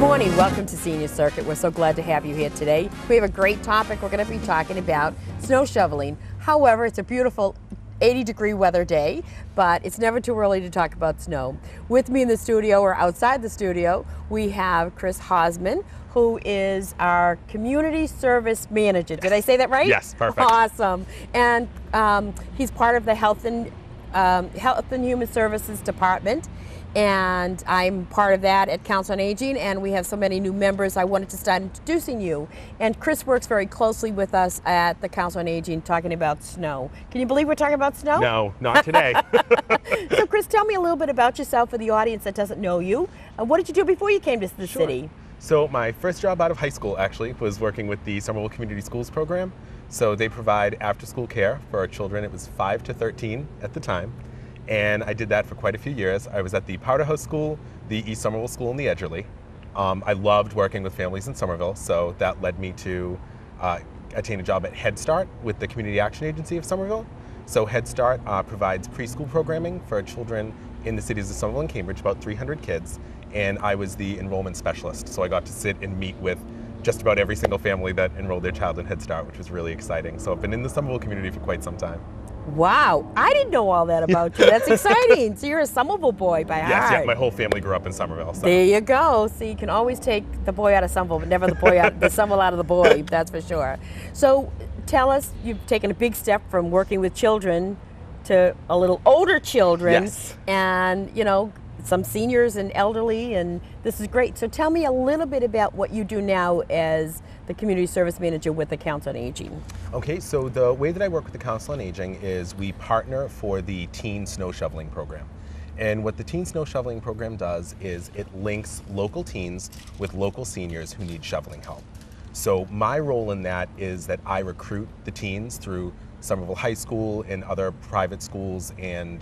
morning. Welcome to Senior Circuit. We're so glad to have you here today. We have a great topic. We're going to be talking about snow shoveling. However, it's a beautiful 80-degree weather day, but it's never too early to talk about snow. With me in the studio or outside the studio, we have Chris Hosman, who is our community service manager. Did I say that right? Yes, perfect. Awesome. And he's part of the Health and Human Services Department. And I'm part of that at Council on Aging, and we have so many new members. I wanted to start introducing you. And Chris works very closely with us at the Council on Aging talking about snow. Can you believe we're talking about snow? No, not today. So Chris, tell me a little bit about yourself for the audience that doesn't know you. What did you do before you came to the city? So my first job out of high school actually was working with the Somerville Community Schools program. So they provide after-school care for our children. It was 5 to 13 at the time. And I did that for quite a few years. I was at the Powder House School, the East Somerville School, and the Edgerly. I loved working with families in Somerville, so that led me to attain a job at Head Start with the Community Action Agency of Somerville. So Head Start provides preschool programming for children in the cities of Somerville and Cambridge, about 300 kids, and I was the enrollment specialist. So I got to sit and meet with just about every single family that enrolled their child in Head Start, which was really exciting. So I've been in the Somerville community for quite some time. Wow, I didn't know all that about you. That's exciting. So you're a Somerville boy by heart. Yes, yeah, my whole family grew up in Somerville. So. There you go. So you can always take the boy out of Somerville, but never the Somerville out of the boy, that's for sure. So tell us, you've taken a big step from working with children to a little older children. Yes. And, you know, some seniors and elderly, and this is great. So tell me a little bit about what you do now as the community service manager with the Council on Aging. Okay, so the way that I work with the Council on Aging is we partner for the Teen Snow Shoveling Program. And what the Teen Snow Shoveling Program does is it links local teens with local seniors who need shoveling help. So my role in that is that I recruit the teens through Somerville High School and other private schools and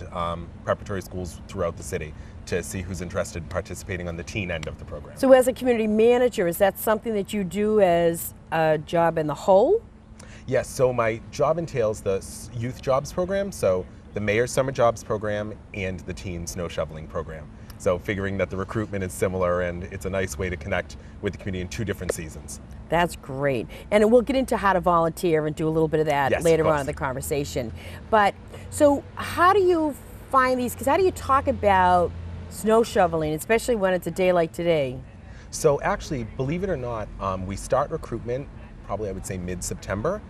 preparatory schools throughout the city to see who's interested in participating on the teen end of the program. So as a community manager, is that something that you do as a job in the whole? Yes, so my job entails the Youth Jobs Program, so the Mayor's Summer Jobs Program and the Teen Snow Shoveling Program. So figuring that the recruitment is similar and it's a nice way to connect with the community in 2 different seasons. That's great. And we'll get into how to volunteer and do a little bit of that later on in the conversation. But so how do you find these, because how do you talk about snow shoveling, especially when it's a day like today? So actually, believe it or not, we start recruitment probably I would say mid-September.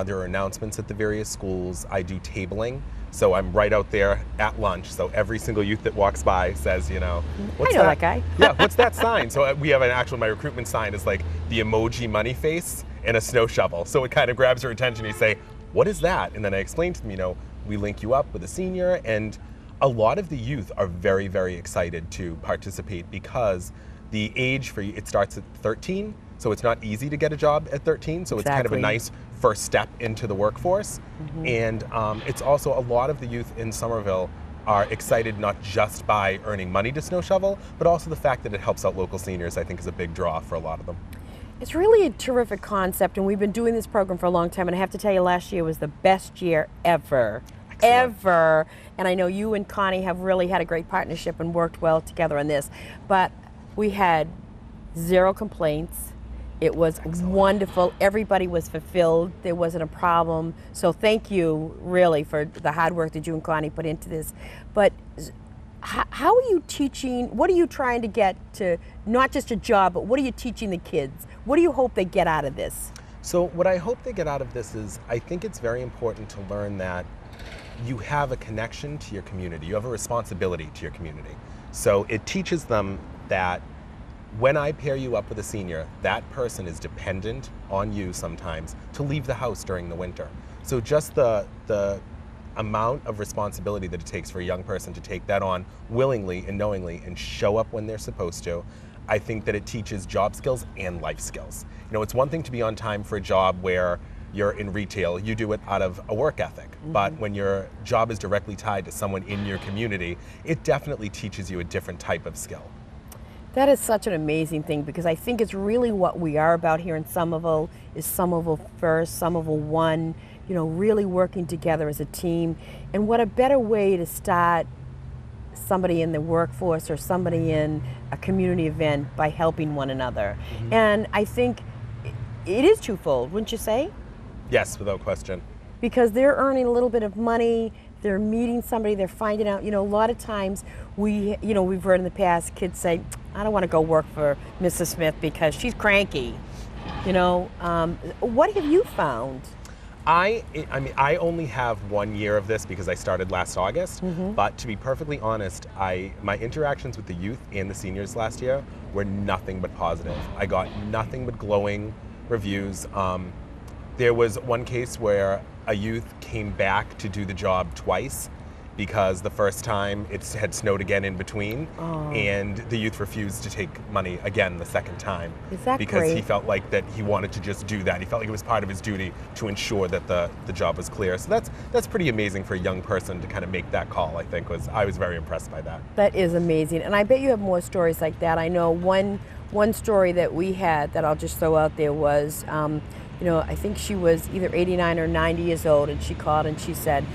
There are announcements at the various schools. I do tabling. So I'm right out there at lunch. So every single youth that walks by says, you know, what's I know that guy. Yeah, what's that sign? So we have my recruitment sign is like the emoji money face and a snow shovel. So it kind of grabs your attention. You say, what is that? And then I explain to them, you know, we link you up with a senior, and a lot of the youth are very, very excited to participate because the age for you, it starts at 13. So it's not easy to get a job at 13. So it's kind of a nice first step into the workforce. Mm-hmm. And it's also a lot of the youth in Somerville are excited not just by earning money to snow shovel, but also the fact that it helps out local seniors, I think, is a big draw for a lot of them. It's really a terrific concept, and we've been doing this program for a long time, and I have to tell you, last year was the best year ever. Excellent. Ever. And I know you and Connie have really had a great partnership and worked well together on this, but we had 0 complaints. It was wonderful. Everybody was fulfilled. There wasn't a problem. So thank you, really, for the hard work that you and Connie put into this. But how are you teaching, what are you trying to get to, not just a job, but what are you teaching the kids? What do you hope they get out of this? So what I hope they get out of this is, I think it's very important to learn that you have a connection to your community. You have a responsibility to your community. So it teaches them that when I pair you up with a senior, that person is dependent on you sometimes to leave the house during the winter. So just the amount of responsibility that it takes for a young person to take that on willingly and knowingly and show up when they're supposed to, I think that it teaches job skills and life skills. You know, it's one thing to be on time for a job where you're in retail, you do it out of a work ethic. Mm-hmm. But when your job is directly tied to someone in your community, it definitely teaches you a different type of skill. That is such an amazing thing, because I think it's really what we are about here in Somerville, is Somerville first, Somerville one, you know, really working together as a team. And what a better way to start somebody in the workforce or somebody in a community event by helping one another. And I think it is twofold, wouldn't you say? Yes, without question. Because they're earning a little bit of money, they're meeting somebody, they're finding out, a lot of times we've heard in the past kids say, I don't want to go work for Mrs. Smith because she's cranky. What have you found? I mean, I only have 1 year of this because I started last August, but to be perfectly honest, my interactions with the youth and the seniors last year were nothing but positive. I got nothing but glowing reviews. There was one case where a youth came back to do the job twice because the first time it had snowed again in between, and the youth refused to take money again the second time. Is that because great? He felt like that he wanted to just do that. He felt like it was part of his duty to ensure that the job was clear. So that's pretty amazing for a young person to kind of make that call. I was very impressed by that. That is amazing, and I bet you have more stories like that. I know one story that we had that I'll just throw out there was, I think she was either 89 or 90 years old, and she called and she said,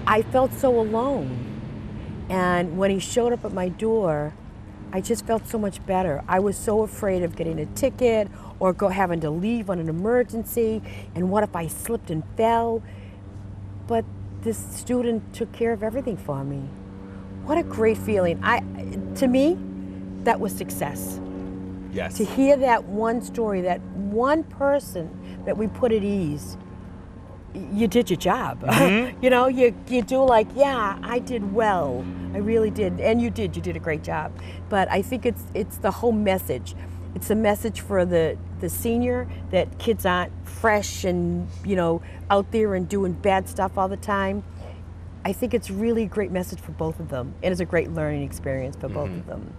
I felt so alone. And when he showed up at my door, I just felt so much better. I was so afraid of getting a ticket or having to leave on an emergency. And what if I slipped and fell? But this student took care of everything for me. What a great feeling. To me, that was success. Yes. To hear that one story, that one person that we put at ease, you did your job. You do yeah, I did well. I really did. And you did a great job. But I think it's the whole message. It's a message for the senior that kids aren't fresh and, out there and doing bad stuff all the time. I think it's really a great message for both of them. And it's a great learning experience for both of them.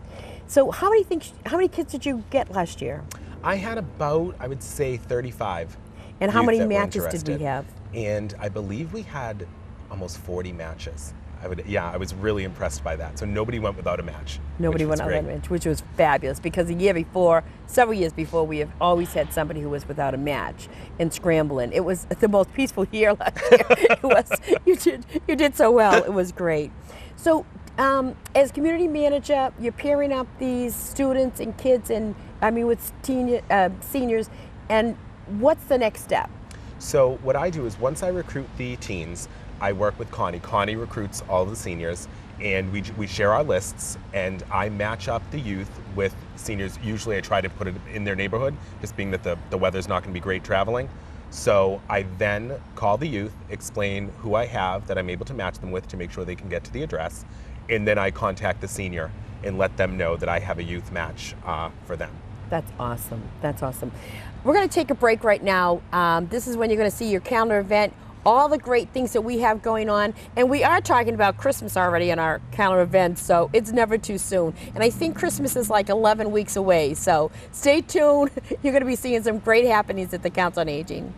So how many kids did you get last year? I had about, I would say, 35. And how many matches did we have? And I believe we had almost 40 matches. I was really impressed by that. So nobody went without a match. Nobody went without a match, which was fabulous because several years before, we have always had somebody who was without a match and scrambling. It was the most peaceful year last year. You did so well. It was great. So as community manager, you're pairing up these students and kids with seniors, and what's the next step? So what I do is once I recruit the teens, I work with Connie. Connie recruits all of the seniors, and we share our lists, and I match up the youth with seniors. Usually I try to put it in their neighborhood, just being that the weather's not going to be great traveling. So I then call the youth, explain who I have that I'm able to match them with to make sure they can get to the address, and then I contact the senior and let them know that I have a youth match for them. That's awesome. That's awesome. We're going to take a break right now. This is when you're going to see your calendar event, all the great things that we have going on. And we are talking about Christmas already in our calendar event, so it's never too soon. And I think Christmas is like 11 weeks away, so stay tuned. You're going to be seeing some great happenings at the Council on Aging.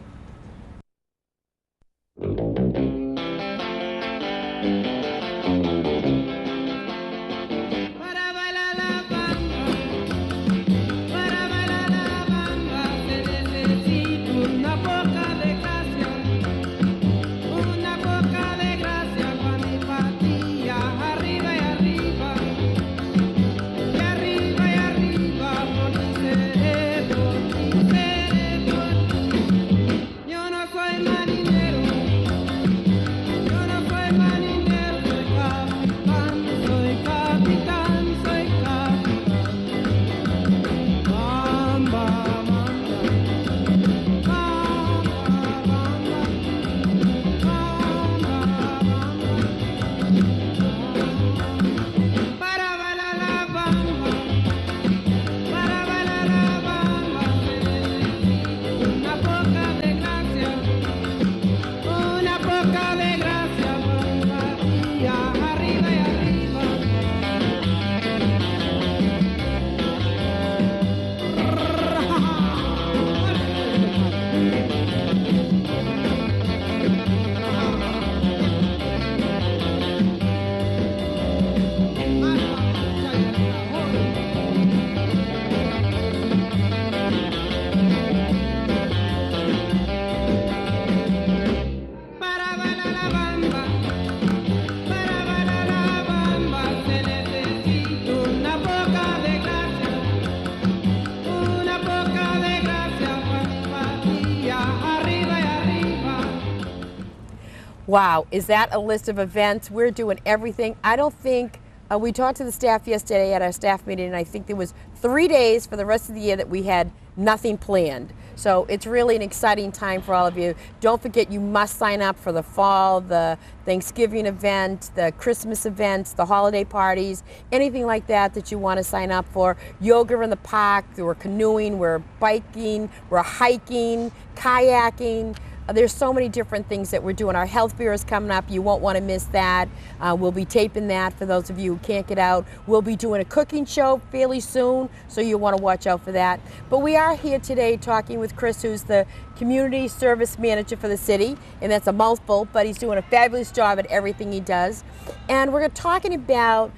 Wow, is that a list of events? We're doing everything. I don't think, we talked to the staff yesterday at our staff meeting, and I think there was 3 days for the rest of the year that we had nothing planned. So it's really an exciting time for all of you. Don't forget, you must sign up for the fall, the Thanksgiving event, the Christmas events, the holiday parties, anything like that that you want to sign up for. Yoga in the park, we're canoeing, we're biking, we're hiking, kayaking. There's so many different things that we're doing. Our health fair is coming up. You won't want to miss that. We'll be taping that for those of you who can't get out. We'll be doing a cooking show fairly soon, so you'll want to watch out for that. But we are here today talking with Chris, who's the community service manager for the city, and that's a mouthful, but he's doing a fabulous job at everything he does. And we're talking about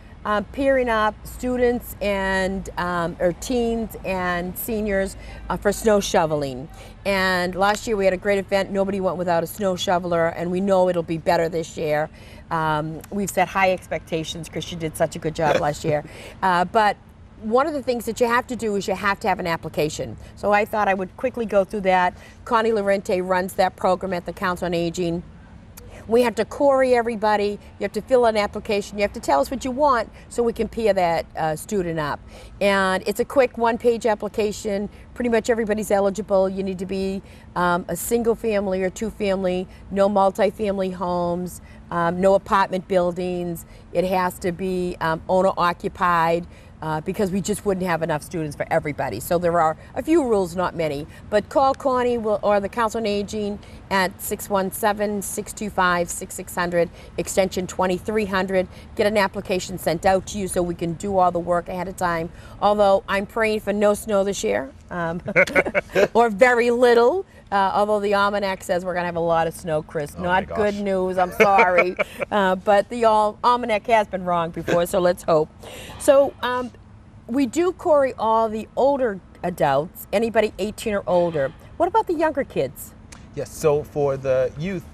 pairing up students and or teens and seniors for snow shoveling. And last year we had a great event. Nobody went without a snow shoveler, and we know it'll be better this year. We've set high expectations because you did such a good job last year. But one of the things that you have to do is you have to have an application. So I thought I would quickly go through that. Connie Lorente runs that program at the Council on Aging. We have to query everybody. You have to fill out an application. You have to tell us what you want so we can pair that student up. And it's a quick one-page application. Pretty much everybody's eligible. You need to be a single family or two family, no multi-family homes, no apartment buildings. It has to be owner occupied. Because we just wouldn't have enough students for everybody. So there are a few rules, not many. But call Connie or the Council on Aging at 617-625-6600, extension 2300. Get an application sent out to you so we can do all the work ahead of time. Although I'm praying for no snow this year, or very little. Although the almanac says we're going to have a lot of snow, Chris. Oh Not good news, I'm sorry. But the almanac has been wrong before, so let's hope. So we do query all the older adults, anybody 18 or older. What about the younger kids? Yes, so for the youth,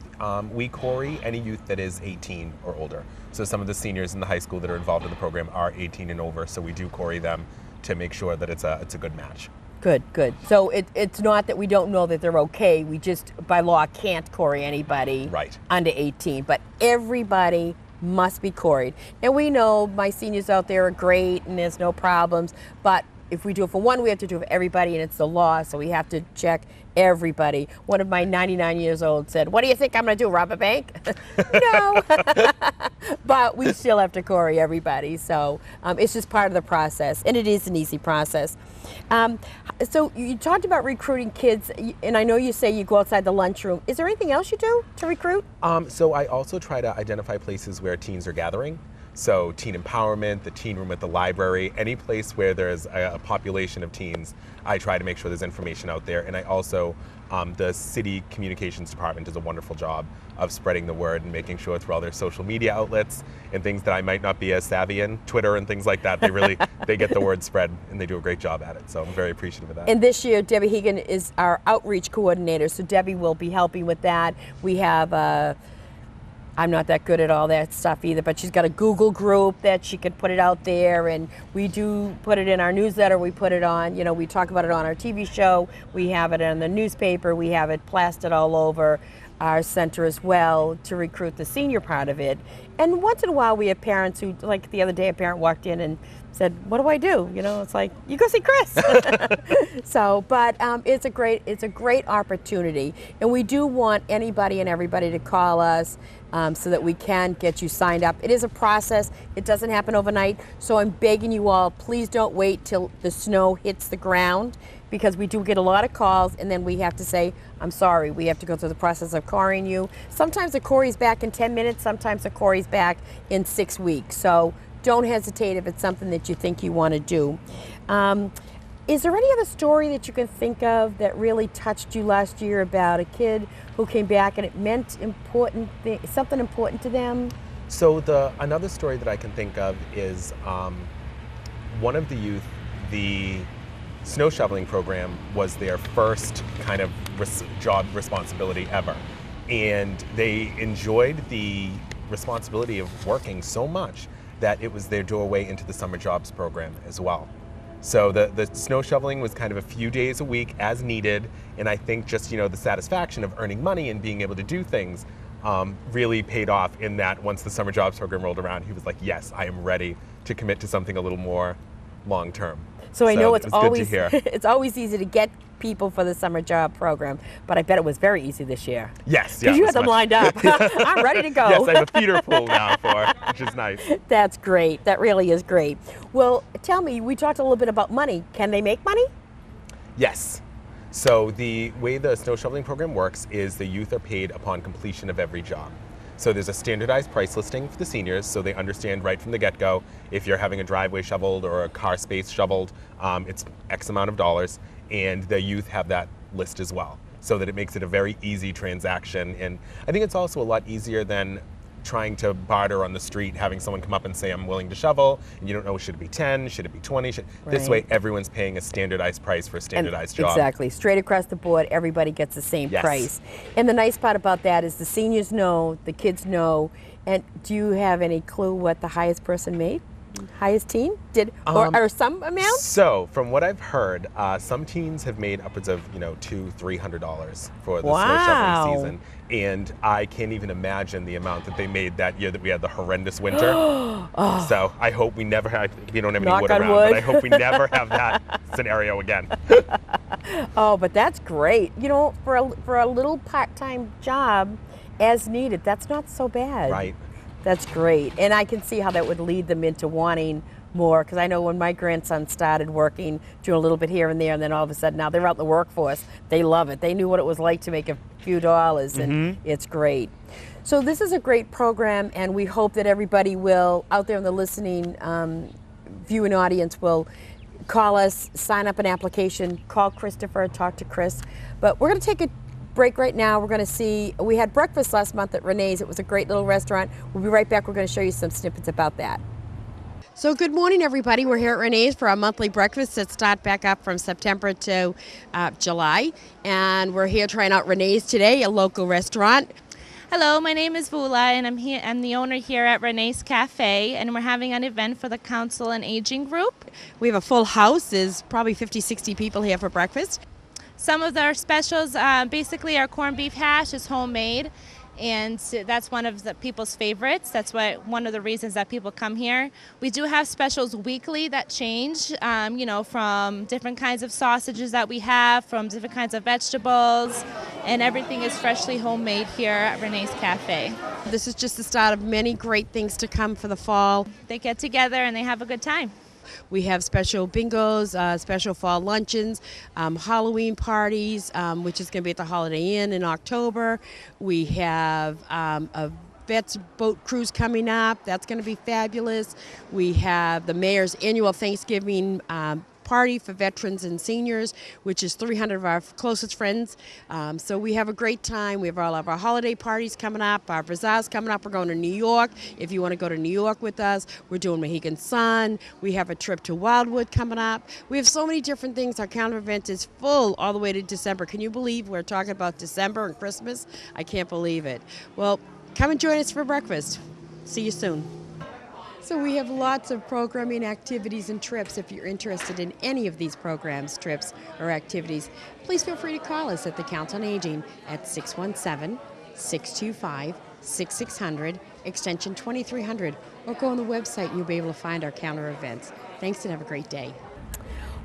we query any youth that is 18 or older. So some of the seniors in the high school that are involved in the program are 18 and over, so we do query them to make sure that it's a good match. Good, good. So it's not that we don't know that they're okay. We just, by law, can't query anybody under 18. But everybody must be queried. And we know my seniors out there are great and there's no problems. But if we do it for one, we have to do it for everybody, and it's the law. So we have to check everybody. One of my 99 years old said, "What do you think I'm going to do, rob a bank?" No. But we still have to query everybody. So it's just part of the process. And it is an easy process. So you talked about recruiting kids, and I know you say you go outside the lunchroom. Is there anything else you do to recruit? So I also try to identify places where teens are gathering. So teen empowerment, the teen room at the library, any place where there's a population of teens, I try to make sure there's information out there. And I also, the city communications department does a wonderful job of spreading the word and making sure through all their social media outlets and things that I might not be as savvy in, Twitter and things like that, they get the word spread, and they do a great job at it. So I'm very appreciative of that. And this year, Debbie Hegan is our outreach coordinator, so Debbie will be helping with that. We have I'm not that good at all that stuff either, but she's got a Google group that she can put it out there, and we do put it in our newsletter. We put it on, we talk about it on our TV show. We have it in the newspaper. We have it plastered all over our center as well to recruit the senior part of it. And once in a while we have parents who, like the other day, a parent walked in and said, "What do I do?" It's like, you go see Chris. So, but it's a great opportunity, and we do want anybody and everybody to call us so that we can get you signed up. It is a process. It doesn't happen overnight. So I'm begging you all, please don't wait till the snow hits the ground, because we do get a lot of calls, and then we have to say, "I'm sorry, we have to go through the process of querying you." Sometimes the query's back in 10 minutes, sometimes the query's back in 6 weeks. So don't hesitate if it's something that you think you want to do. Is there any other story that you can think of that really touched you last year about a kid who came back and it meant something important to them? So another story that I can think of is one of the youth, the snow shoveling program was their first kind of job responsibility ever. And they enjoyed the responsibility of working so much that it was their doorway into the summer jobs program as well. So the snow shoveling was kind of a few days a week as needed, and I think just the satisfaction of earning money and being able to do things really paid off in that once the summer jobs program rolled around, he was like, yes, I am ready to commit to something a little more long term. So I know it was good to hear. it's always easy to get people for the summer job program, but I bet it was very easy this year. Yes, because you had them lined up. I'm ready to go. Yes, I have a feeder pool now for, which is nice. That's great. That really is great. Well, tell me, we talked a little bit about money. Can they make money? Yes. So the way the snow shoveling program works is the youth are paid upon completion of every job. So there's a standardized price listing for the seniors, so they understand right from the get-go if you're having a driveway shoveled or a car space shoveled, it's X amount of dollars, and the youth have that list as well, so that it makes it a very easy transaction. And I think it's also a lot easier than trying to barter on the street, having someone come up and say, I'm willing to shovel, and you don't know, should it be 10, should it be 20? This way, everyone's paying a standardized price for a standardized job. Exactly, straight across the board, everybody gets the same price. And the nice part about that is the seniors know, the kids know, and do you have any clue what the highest person made? Highest teen or some amount? So from what I've heard, some teens have made upwards of $200-300 for the snow shoveling season, and I can't even imagine the amount that they made that year that we had the horrendous winter. So I hope we never have. We don't have any wood around, but I hope we never have that scenario again. Oh, but that's great. You know, for a little part-time job, as needed, that's not so bad. Right. That's great. And I can see how that would lead them into wanting more, because I know when my grandson started working, doing a little bit here and there, and then all of a sudden now they're out in the workforce, they love it. They knew what it was like to make a few dollars, and it's great. So this is a great program, and we hope that everybody will, out there in the listening, viewing audience, will call us, sign up an application, call Christopher, talk to Chris. But we're going to take a break right now. We're going to see, we had breakfast last month at Reneé's. It was a great little restaurant. We'll be right back. We're going to show you some snippets about that. So good morning, everybody. We're here at Reneé's for our monthly breakfast that start back up from September to July. And we're here trying out Reneé's today, a local restaurant. Hello, my name is Vula, and I'm the owner here at Reneé's Café, and we're having an event for the Council on Aging group. We have a full house. There's probably 50-60 people here for breakfast. Some of our specials, basically our corned beef hash is homemade, and that's one of the people's favorites. That's one of the reasons that people come here. We do have specials weekly that change, from different kinds of sausages that we have, from different kinds of vegetables, and everything is freshly homemade here at Reneé's Café. This is just the start of many great things to come for the fall. They get together and they have a good time. We have special bingos, special fall luncheons, Halloween parties, which is going to be at the Holiday Inn in October. We have a Vets boat cruise coming up. That's going to be fabulous. We have the mayor's annual Thanksgiving party for veterans and seniors, which is 300 of our closest friends. So we have a great time. We have all of our holiday parties coming up, our bazaars coming up. We're going to New York. If you want to go to New York with us, we're doing Mohegan Sun. We have a trip to Wildwood coming up. We have so many different things. Our calendar event is full all the way to December. Can you believe we're talking about December and Christmas? I can't believe it. Well, come and join us for breakfast. See you soon. So we have lots of programming, activities, and trips. If you're interested in any of these programs, trips, or activities, please feel free to call us at the Council on Aging at 617-625-6600, extension 2300, or go on the website and you'll be able to find our calendar events. Thanks and have a great day.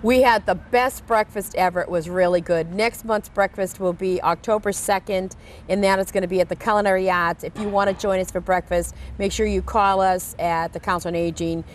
We had the best breakfast ever. It was really good. Next month's breakfast will be October 2nd, and that is going to be at the Culinary Arts. If you want to join us for breakfast, make sure you call us at the Council on Aging.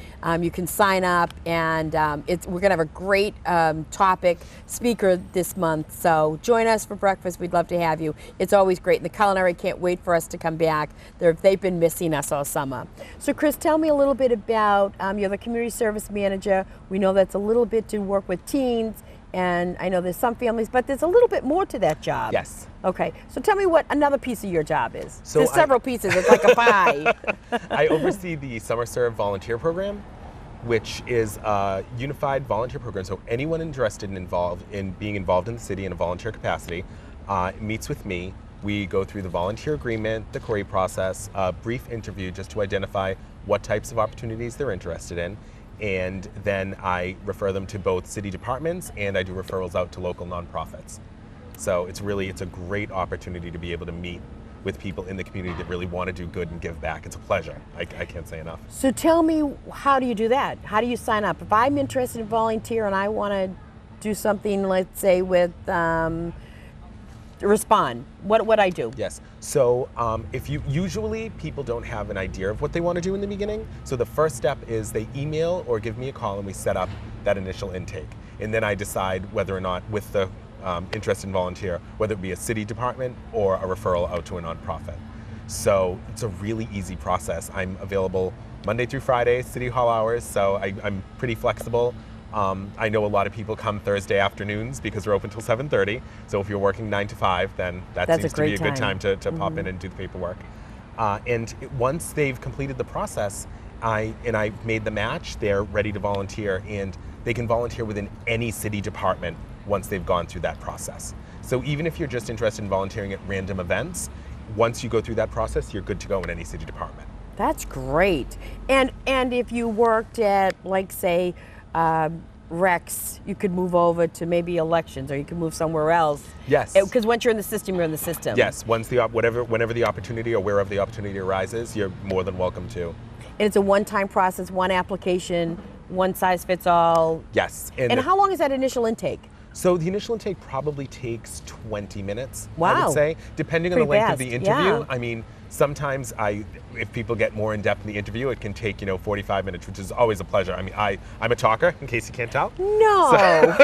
You can sign up, and we're going to have a great topic speaker this month. So join us for breakfast. We'd love to have you. It's always great, and the Culinary can't wait for us to come back. They've been missing us all summer. So Chris, tell me a little bit about, you're the community service manager. We know that's a little bit to work with teens, and I know there's some families, but there's a little bit more to that job. Yes. Okay, so tell me what another piece of your job is. So there's several pieces, it's like a pie. I oversee the Somerville volunteer program, which is a unified volunteer program. So anyone interested in being involved in the city in a volunteer capacity meets with me. We go through the volunteer agreement, the query process, a brief interview just to identify what types of opportunities they're interested in. And then I refer them to both city departments, and I do referrals out to local nonprofits. So it's a great opportunity to be able to meet with people in the community that really want to do good and give back. It's a pleasure. I can't say enough. So tell me, how do you do that? How do you sign up? If I'm interested in volunteer and I want to do something, let's say with Respond, what would I do? Yes. So if you usually people don't have an idea of what they want to do in the beginning. So the first step is they email or give me a call and we set up that initial intake. And then I decide whether or not with the interest in volunteer, whether it be a city department or a referral out to a nonprofit. So it's a really easy process. I'm available Monday through Friday, City Hall hours, so I'm pretty flexible. I know a lot of people come Thursday afternoons because we're open till 7:30. So if you're working 9 to 5, then that seems to be a good time to pop in and do the paperwork. Once they've completed the process, I've made the match, they're ready to volunteer, and they can volunteer within any city department once they've gone through that process. So even if you're just interested in volunteering at random events, once you go through that process, you're good to go in any city department. That's great. And if you worked at, like, say, Rex, you could move over to maybe elections, or you could move somewhere else. Yes. Because once you're in the system, you're in the system. Yes. Once whenever the opportunity or wherever the opportunity arises, you're more than welcome to. And it's a one-time process, one application, one size fits all. Yes. And how long is that initial intake? So the initial intake probably takes 20 minutes, I Wow. would say, depending on the length of the Pretty interview. fast, yeah. I mean, sometimes if people get more in depth in the interview, it can take 45 minutes, which is always a pleasure. I mean, I'm a talker, in case you can't tell. No.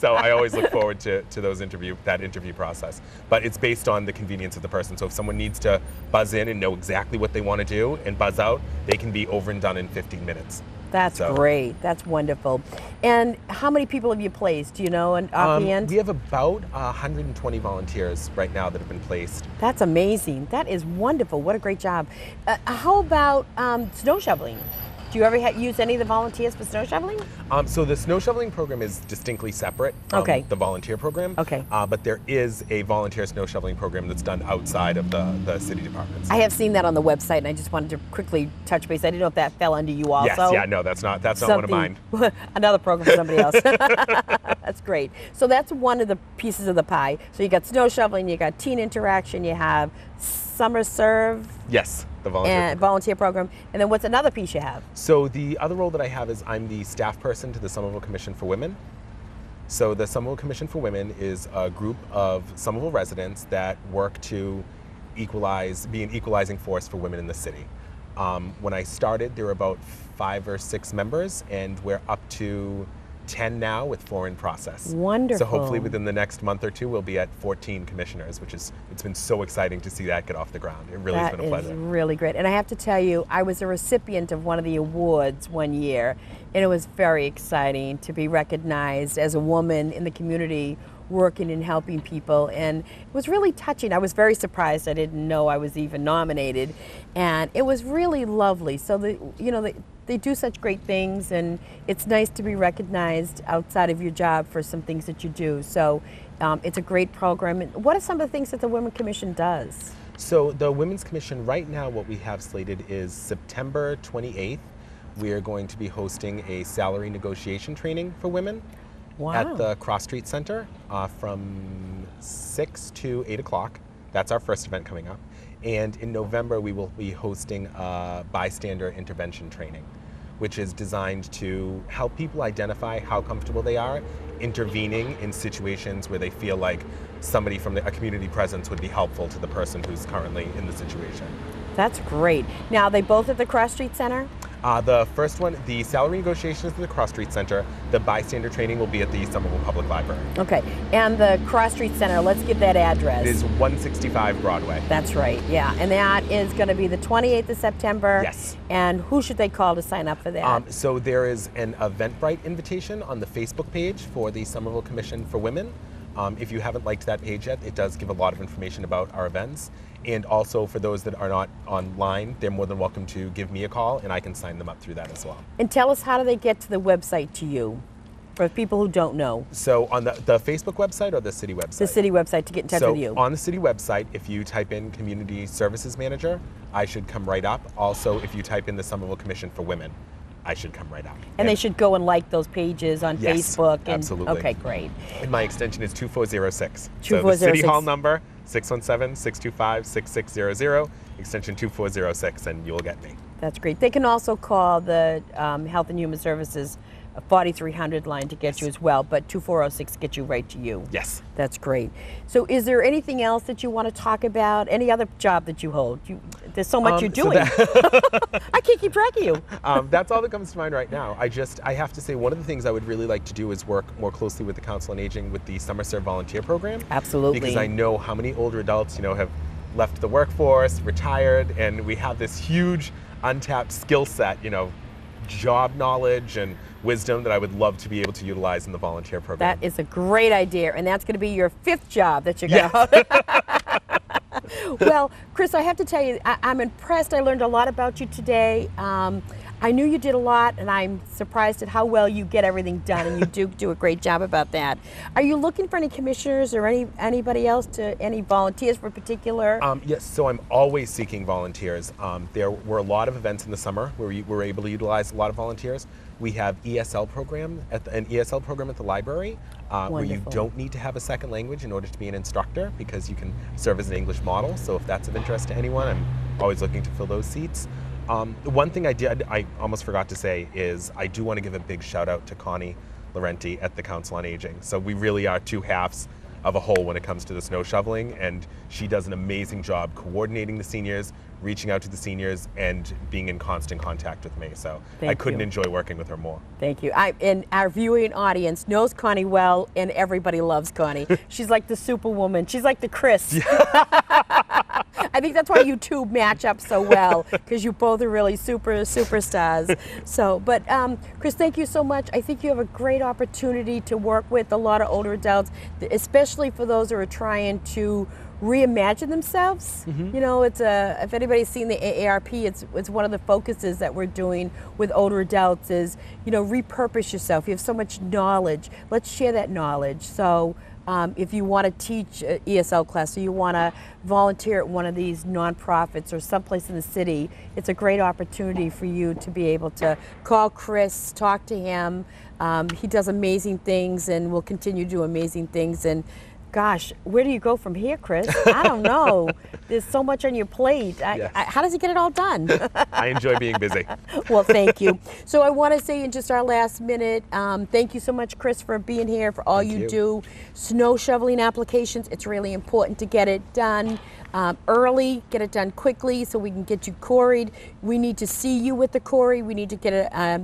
So I always look forward to that interview process. But it's based on the convenience of the person. So if someone needs to buzz in and know exactly what they want to do and buzz out, they can be over and done in 15 minutes. That's great. That's wonderful. And how many people have you placed? Do you know, offhand? We have about 120 volunteers right now that have been placed. That's amazing. That is wonderful. What a great job. How about snow shoveling? Do you ever use any of the volunteers for snow shoveling? So the snow shoveling program is distinctly separate from the volunteer program. Okay. But there is a volunteer snow shoveling program that's done outside of the city departments. I have seen that on the website, and I just wanted to quickly touch base. I didn't know if that fell under you also. Yes, yeah, no, that's not one of mine. Another program for somebody else. That's great. So that's one of the pieces of the pie. So you got snow shoveling, you got teen interaction, you have summer serve. Yes, the volunteer program. And then what's another piece you have? So the other role that I have is I'm the staff person to the Somerville Commission for Women. So the Somerville Commission for Women is a group of Somerville residents that work to be an equalizing force for women in the city. When I started, there were about 5 or 6 members, and we're up to 10 now with 4 in process. Wonderful. So hopefully within the next month or 2, we'll be at 14 commissioners, it's been so exciting to see that get off the ground. It really has been a pleasure. That is really great. And I have to tell you, I was a recipient of one of the awards one year, and it was very exciting to be recognized as a woman in the community working and helping people, and it was really touching. I was very surprised. I didn't know I was even nominated, and it was really lovely. So they do such great things, and it's nice to be recognized outside of your job for some things that you do. So it's a great program. What are some of the things that the Women's Commission does? So the Women's Commission right now, what we have slated is September 28th. We are going to be hosting a salary negotiation training for women. Wow. At the Cross Street Center from 6 to 8 o'clock. That's our first event coming up. And in November, we will be hosting a bystander intervention training, which is designed to help people identify how comfortable they are intervening in situations where they feel like somebody from a community presence would be helpful to the person who's currently in the situation. That's great. Now, are they both at the Cross Street Center? The first one, the salary negotiations at the Cross Street Center. The bystander training will be at the Somerville Public Library. Okay, and the Cross Street Center, let's give that address. It is 165 Broadway. That's right, yeah. And that is going to be the 28th of September. Yes. And who should they call to sign up for that? So there is an Eventbrite invitation on the Facebook page for the Somerville Commission for Women. If you haven't liked that page yet, it does give a lot of information about our events. And also for those that are not online, they're more than welcome to give me a call, and I can sign them up through that as well. And tell us, how do they get to the website to you, for people who don't know? So on the Facebook website or the city website? The city website to get in touch with you. So on the city website, if you type in Community Services Manager, I should come right up. Also, if you type in the Somerville Commission for Women, I should come right up. And they should go and like those pages on Yes, Facebook. And, absolutely. Okay, great. And my extension is 2406. 2406. So the City Hall number, 617-625-6600, extension 2406, and you'll get me. That's great. They can also call the Health and Human Services 4300 line to get you as well, but 2406 gets you right to you. Yes. That's great. So is there anything else that you want to talk about? Any other job that you hold? There's so much you're doing. I can't keep track of you. That's all that comes to mind right now. I have to say, one of the things I would really like to do is work more closely with the Council on Aging with the Somerville volunteer program. Absolutely. Because I know how many older adults, have left the workforce, retired, and we have this huge untapped skill set, job knowledge and wisdom that I would love to be able to utilize in the volunteer program. That is a great idea, and that's going to be your 5th job that you're going to Well, Chris, I have to tell you, I'm impressed. I learned a lot about you today. I knew you did a lot, and I'm surprised at how well you get everything done, and you do a great job about that. Are you looking for any commissioners or anybody else, any volunteers for particular? Yes, so I'm always seeking volunteers. There were a lot of events in the summer where we were able to utilize a lot of volunteers. We have an ESL program at the library where you don't need to have a second language in order to be an instructor, because you can serve as an English model. So if that's of interest to anyone, I'm always looking to fill those seats. One thing I almost forgot to say is I do want to give a big shout out to Connie Laurenti at the Council on Aging. So we really are two halves of a whole when it comes to the snow shoveling, and she does an amazing job coordinating the seniors, reaching out to the seniors, and being in constant contact with me. So I couldn't enjoy working with her more. Thank you. And our viewing audience knows Connie well, and everybody loves Connie. She's like the superwoman. She's like the Chris. I think that's why you two match up so well, because you both are really superstars. So, but Chris, thank you so much. I think you have a great opportunity to work with a lot of older adults, especially for those who are trying to reimagine themselves. It's if anybody's seen the AARP, it's one of the focuses that we're doing with older adults is, repurpose yourself. You have so much knowledge. Let's share that knowledge. So if you want to teach an ESL class, or you want to volunteer at one of these nonprofits or someplace in the city, it's a great opportunity for you to be able to call Chris, talk to him. He does amazing things and will continue to do amazing things. And gosh, where do you go from here, Chris? I don't know. There's so much on your plate. Yes. How does he get it all done? I enjoy being busy. Well, thank you. So I want to say in just our last minute, thank you so much, Chris, for being here, for all you do. Snow shoveling applications, it's really important to get it done early, get it done quickly so we can get you quarried. We need to see you with the quarry. We need to get a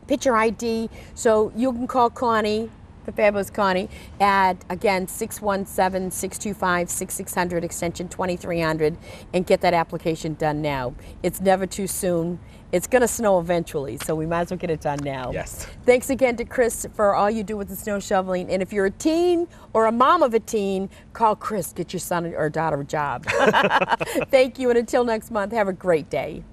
picture ID. So you can call Connie, the fabulous Connie, at, again, 617-625-6600, extension 2300, and get that application done now. It's never too soon. It's going to snow eventually, so we might as well get it done now. Yes. Thanks again to Chris for all you do with the snow shoveling. And if you're a teen or a mom of a teen, call Chris, get your son or daughter a job. Thank you, and until next month, have a great day.